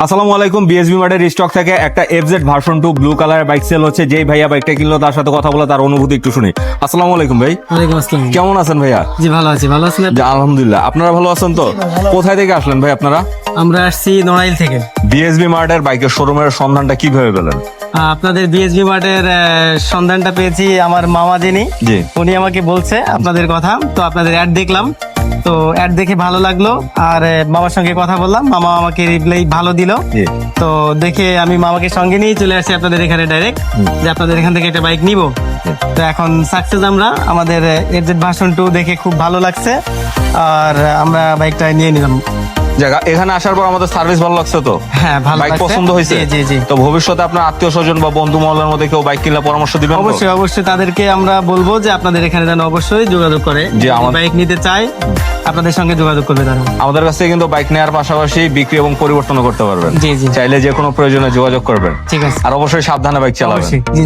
আসসালামু আলাইকুম। BSB মার্টের stock থেকে একটা এফজেড ভার্সন 2 ব্লু কালারের বাইক সেল হচ্ছে। যেই ভাইয়া বাইকটা কিনলো তার সাথে কথা বলে তার অনুভূতি একটু শুনি। আসসালামু আলাইকুম ভাই। ওয়ালাইকুম আসসালাম। কেমন আছেন ভাইয়া? জি ভালো আছি, ভালো আছেন আপনি? জি, আলহামদুলিল্লাহ। আপনারা ভালো আছেন তো? কোথায় থেকে আসলেন ভাই আপনারা? আমরা আসছি নড়াইল থেকে। বিএসবি মার্টের বাইকের শোরুমের সন্ধানটা কিভাবে পেলেন? আপনাদের বিএসবি মার্টের সন্ধানটা পেয়েছি আমার মামা যিনি, জি। উনি আমাকে বলছে আপনাদের কথা, তো আপনাদের অ্যাড দেখলাম, তো অ্যাড দেখে ভালো লাগলো আর মামার সঙ্গে কথা বললাম, মামা আমাকে রিপ্লাই ভালো দিল। জি। তো দেখে আমি মামাকে সঙ্গে নিয়ে চলে আসি আপনাদের এখানে ডাইরেক্ট, যে আপনাদের এখান থেকে একটা বাইক নিব। তো এখন সাকসেস আমরা, আমাদের এফজেড ভার্সন 2 দেখে খুব ভালো লাগছে আর আমরা বাইকটা নিয়ে নিলাম। জায়গা এখানে আসার পর আমাদের সার্ভিস ভালো লাগছে তো? হ্যাঁ ভালো বাইক লাগছে। পছন্দ হয়েছে? জি জি জি। তো ভবিষ্যতে আপনার আত্মীয় স্বজন বা বন্ধু মহলের মধ্যে কেউ বাইক কিনলে পরামর্শ দিবেন তো? অবশ্যই অবশ্যই তাদেরকে আমরা বলবো যে আপনাদের এখানে যেন অবশ্যই যোগাযোগ করে, যে যদি আমার- বাইক নিতে চায় আপনাদের সঙ্গে যোগাযোগ করবে তারা। আমাদের কাছ থেকে কিন্তু বাইক নেওয়ার পাশাপাশি বিক্রি এবং পরিবর্তনও করতে পারবেন। জি জি চাইলে যে কোনো প্রয়োজনে যোগাযোগ করবেন। ঠিক আছে, আর অবশ্যই সাবধানে বাইক চালাবেন। অবশ্যই জি।